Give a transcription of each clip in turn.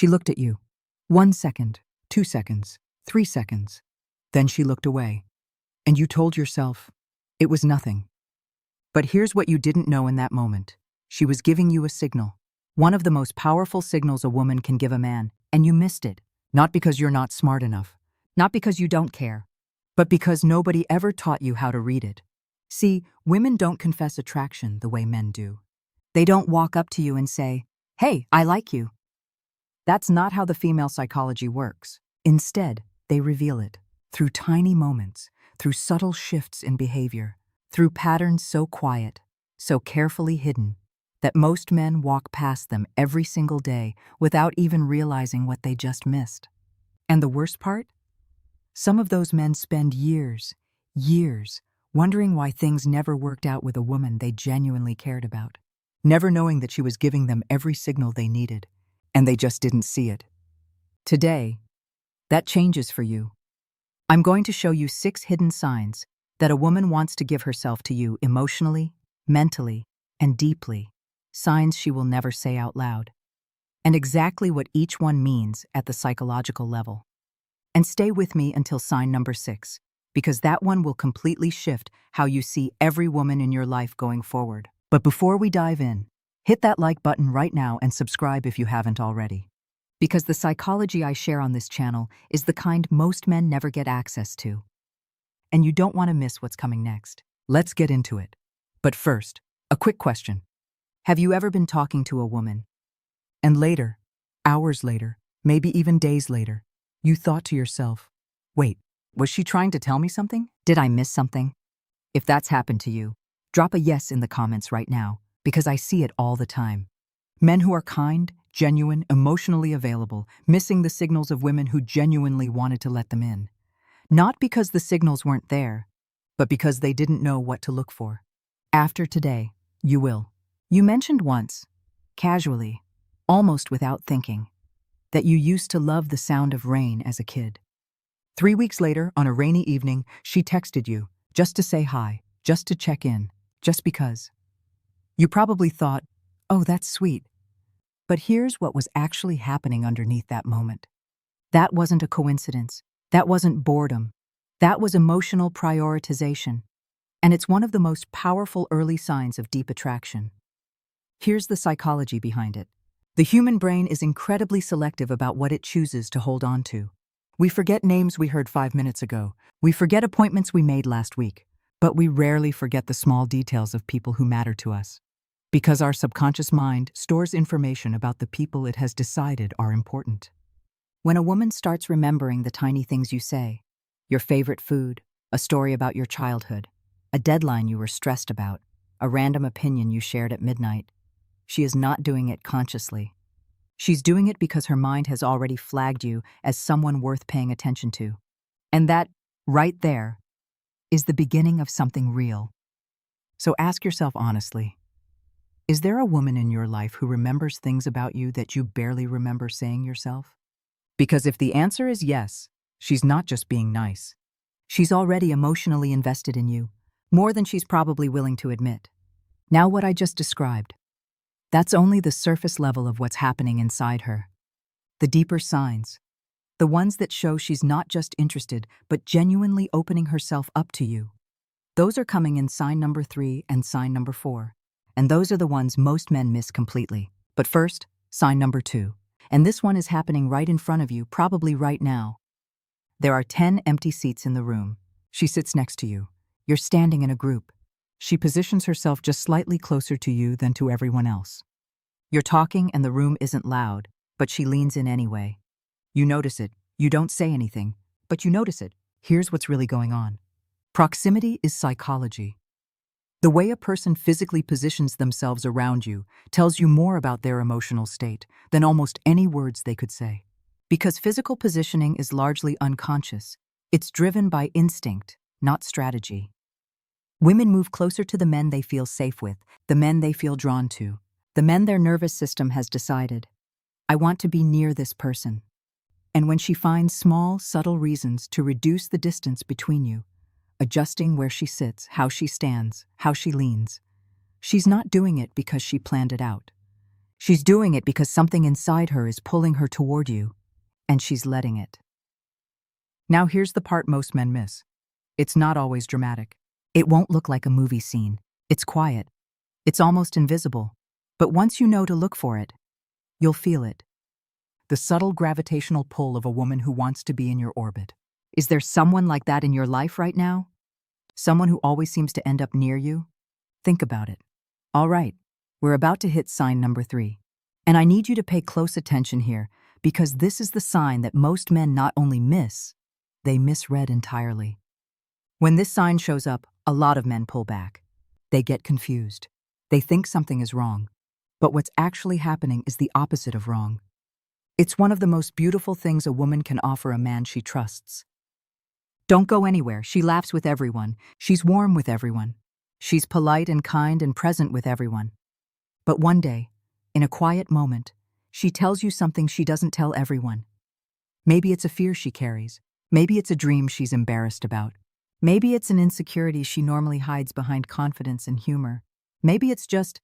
She looked at you. 1 second, 2 seconds, 3 seconds. Then she looked away. And you told yourself, it was nothing. But here's what you didn't know in that moment. She was giving you a signal. One of the most powerful signals a woman can give a man, and you missed it. Not because you're not smart enough. Not because you don't care. But because nobody ever taught you how to read it. See, women don't confess attraction the way men do. They don't walk up to you and say, "Hey, I like you." That's not how the female psychology works. Instead, they reveal it through tiny moments, through subtle shifts in behavior, through patterns so quiet, so carefully hidden, that most men walk past them every single day without even realizing what they just missed. And the worst part? Some of those men spend years, wondering why things never worked out with a woman they genuinely cared about, never knowing that she was giving them every signal they needed, and they just didn't see it. Today, that changes for you. I'm going to show you 6 hidden signs that a woman wants to give herself to you emotionally, mentally, and deeply, signs she will never say out loud, and exactly what each one means at the psychological level. And stay with me until sign number 6, because that one will completely shift how you see every woman in your life going forward. But before we dive in, hit that like button right now and subscribe if you haven't already. Because the psychology I share on this channel is the kind most men never get access to. And you don't want to miss what's coming next. Let's get into it. But first, a quick question. Have you ever been talking to a woman, and later, hours later, maybe even days later, you thought to yourself, wait, was she trying to tell me something? Did I miss something? If that's happened to you, drop a yes in the comments right now, because I see it all the time. Men who are kind, genuine, emotionally available, missing the signals of women who genuinely wanted to let them in. Not because the signals weren't there, but because they didn't know what to look for. After today, you will. You mentioned once, casually, almost without thinking, that you used to love the sound of rain as a kid. 3 weeks later, on a rainy evening, she texted you, just to say hi, just to check in, just because. You probably thought, oh, that's sweet. But here's what was actually happening underneath that moment. That wasn't a coincidence. That wasn't boredom. That was emotional prioritization. And it's one of the most powerful early signs of deep attraction. Here's the psychology behind it. The human brain is incredibly selective about what it chooses to hold on to. We forget names we heard 5 minutes ago. We forget appointments we made last week. But we rarely forget the small details of people who matter to us. Because our subconscious mind stores information about the people it has decided are important. When a woman starts remembering the tiny things you say, your favorite food, a story about your childhood, a deadline you were stressed about, a random opinion you shared at midnight, she is not doing it consciously. She's doing it because her mind has already flagged you as someone worth paying attention to. And that, right there, is the beginning of something real. So ask yourself honestly, is there a woman in your life who remembers things about you that you barely remember saying yourself? Because if the answer is yes, she's not just being nice. She's already emotionally invested in you, more than she's probably willing to admit. Now what I just described, that's only the surface level of what's happening inside her. The deeper signs, the ones that show she's not just interested, but genuinely opening herself up to you. Those are coming in sign number 3 and sign number 4. And those are the ones most men miss completely. But first, sign number 2. And this one is happening right in front of you, probably right now. There are 10 empty seats in the room. She sits next to you. You're standing in a group. She positions herself just slightly closer to you than to everyone else. You're talking and the room isn't loud, but she leans in anyway. You notice it. You don't say anything, but you notice it. Here's what's really going on. Proximity is psychology. The way a person physically positions themselves around you tells you more about their emotional state than almost any words they could say. Because physical positioning is largely unconscious, it's driven by instinct, not strategy. Women move closer to the men they feel safe with, the men they feel drawn to, the men their nervous system has decided, I want to be near this person. And when she finds small, subtle reasons to reduce the distance between you, adjusting where she sits, how she stands, how she leans, she's not doing it because she planned it out. She's doing it because something inside her is pulling her toward you, and she's letting it. Now here's the part most men miss. It's not always dramatic. It won't look like a movie scene. It's quiet. It's almost invisible. But once you know to look for it, you'll feel it. The subtle gravitational pull of a woman who wants to be in your orbit. Is there someone like that in your life right now? Someone who always seems to end up near you? Think about it. All right, we're about to hit sign number 3. And I need you to pay close attention here, because this is the sign that most men not only miss, they misread entirely. When this sign shows up, a lot of men pull back. They get confused. They think something is wrong. But what's actually happening is the opposite of wrong. It's one of the most beautiful things a woman can offer a man she trusts. Don't go anywhere. She laughs with everyone. She's warm with everyone. She's polite and kind and present with everyone. But one day, in a quiet moment, she tells you something she doesn't tell everyone. Maybe it's a fear she carries. Maybe it's a dream she's embarrassed about. Maybe it's an insecurity she normally hides behind confidence and humor. Maybe it's just,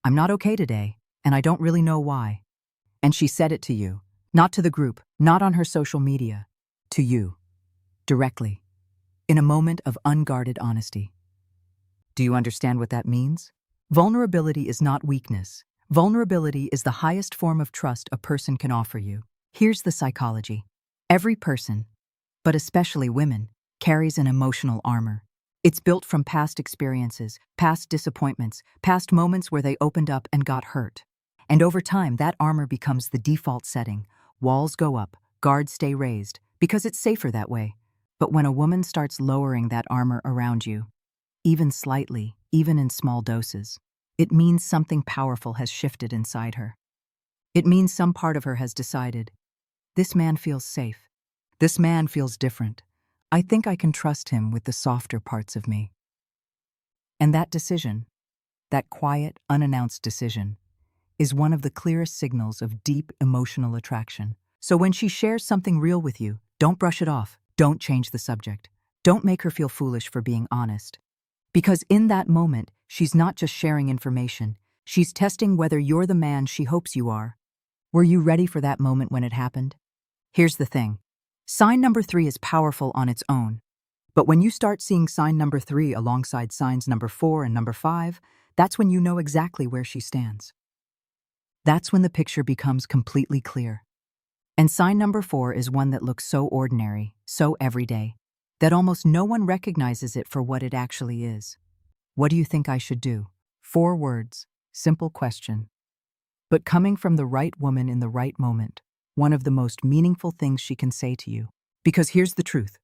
I'm not okay today, and I don't really know why. And she said it to you, not to the group, not on her social media, to you, directly, in a moment of unguarded honesty. Do you understand what that means? Vulnerability is not weakness. Vulnerability is the highest form of trust a person can offer you. Here's the psychology. Every person, but especially women, carries an emotional armor. It's built from past experiences, past disappointments, past moments where they opened up and got hurt. And over time, that armor becomes the default setting. Walls go up, guards stay raised, because it's safer that way. But when a woman starts lowering that armor around you, even slightly, even in small doses, it means something powerful has shifted inside her. It means some part of her has decided, this man feels safe. This man feels different. I think I can trust him with the softer parts of me. And that decision, that quiet, unannounced decision, is one of the clearest signals of deep emotional attraction. So when she shares something real with you, don't brush it off. Don't change the subject. Don't make her feel foolish for being honest. Because in that moment, she's not just sharing information. She's testing whether you're the man she hopes you are. Were you ready for that moment when it happened? Here's the thing. Sign number 3 is powerful on its own. But when you start seeing sign number 3 alongside signs number 4 and number 5, that's when you know exactly where she stands. That's when the picture becomes completely clear. And sign number 4 is one that looks so ordinary, so everyday, that almost no one recognizes it for what it actually is. What do you think I should do? 4 words, simple question. But coming from the right woman in the right moment, one of the most meaningful things she can say to you. Because here's the truth.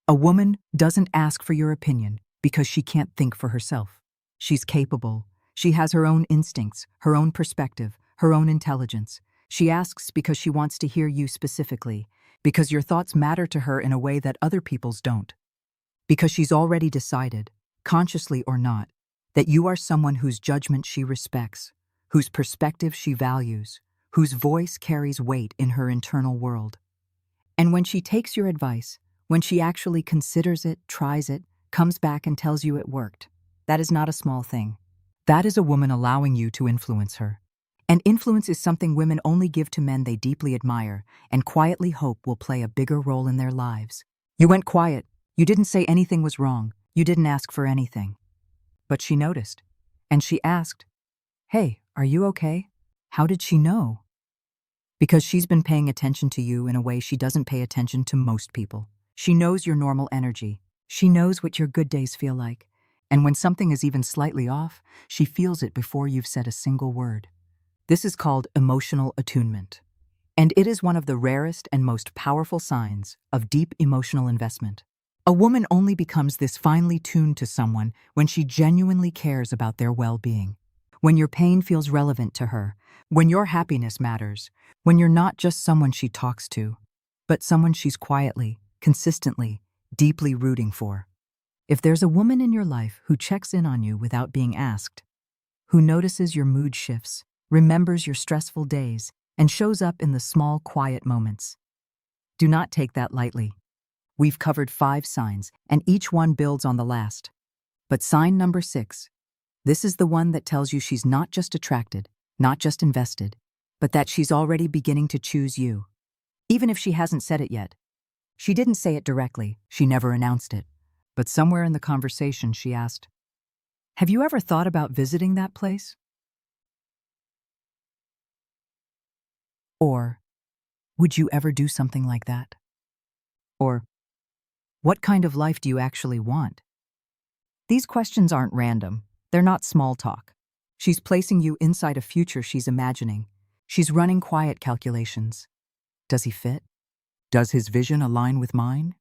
A woman doesn't ask for your opinion because she can't think for herself. She's capable. She has her own instincts, her own perspective, her own intelligence. She asks because she wants to hear you specifically, because your thoughts matter to her in a way that other people's don't. Because she's already decided, consciously or not, that you are someone whose judgment she respects, whose perspective she values, whose voice carries weight in her internal world. And when she takes your advice, when she actually considers it, tries it, comes back and tells you it worked, that is not a small thing. That is a woman allowing you to influence her. And influence is something women only give to men they deeply admire and quietly hope will play a bigger role in their lives. You went quiet. You didn't say anything was wrong. You didn't ask for anything. But she noticed. And she asked, "Hey, are you okay?" How did she know? Because she's been paying attention to you in a way she doesn't pay attention to most people. She knows your normal energy. She knows what your good days feel like. And when something is even slightly off, she feels it before you've said a single word. This is called emotional attunement. And it is one of the rarest and most powerful signs of deep emotional investment. A woman only becomes this finely tuned to someone when she genuinely cares about their well-being. When your pain feels relevant to her, when your happiness matters, when you're not just someone she talks to, but someone she's quietly, consistently, deeply rooting for. If there's a woman in your life who checks in on you without being asked, who notices your mood shifts, remembers your stressful days, and shows up in the small, quiet moments, do not take that lightly. We've covered 5 signs, and each one builds on the last. But sign number 6, this is the one that tells you she's not just attracted, not just invested, but that she's already beginning to choose you. Even if she hasn't said it yet. She didn't say it directly, she never announced it. But somewhere in the conversation she asked, "Have you ever thought about visiting that place?" Or, "Would you ever do something like that?" Or, "What kind of life do you actually want?" These questions aren't random. They're not small talk. She's placing you inside a future she's imagining. She's running quiet calculations. Does he fit? Does his vision align with mine?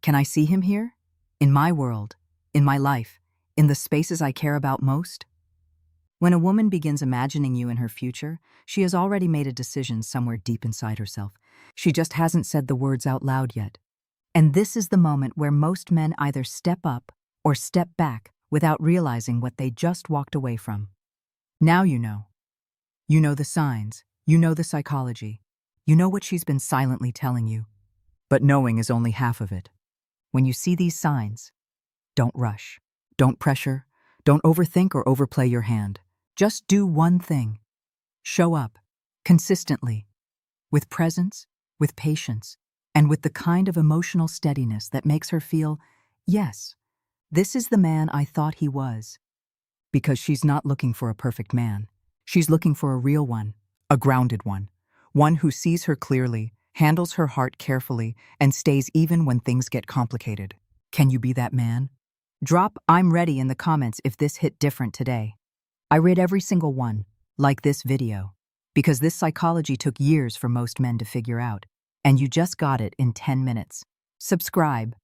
Can I see him here? In my world, in my life, in the spaces I care about most? When a woman begins imagining you in her future, she has already made a decision somewhere deep inside herself. She just hasn't said the words out loud yet. And this is the moment where most men either step up or step back without realizing what they just walked away from. Now you know. You know the signs. You know the psychology. You know what she's been silently telling you. But knowing is only half of it. When you see these signs, don't rush. Don't pressure. Don't overthink or overplay your hand. Just do one thing. Show up, consistently, with presence, with patience, and with the kind of emotional steadiness that makes her feel, yes, this is the man I thought he was. Because she's not looking for a perfect man. She's looking for a real one, a grounded one who sees her clearly, handles her heart carefully, and stays even when things get complicated. Can you be that man? Drop "I'm ready" in the comments if this hit different today. I read every single one, like this video, because this psychology took years for most men to figure out, and you just got it in 10 minutes. Subscribe.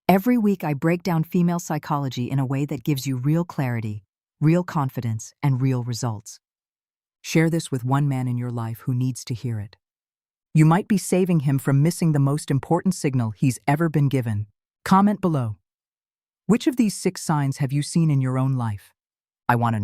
Every week I break down female psychology in a way that gives you real clarity, real confidence, and real results. Share this with one man in your life who needs to hear it. You might be saving him from missing the most important signal he's ever been given. Comment below. Which of these 6 signs have you seen in your own life? I want to know.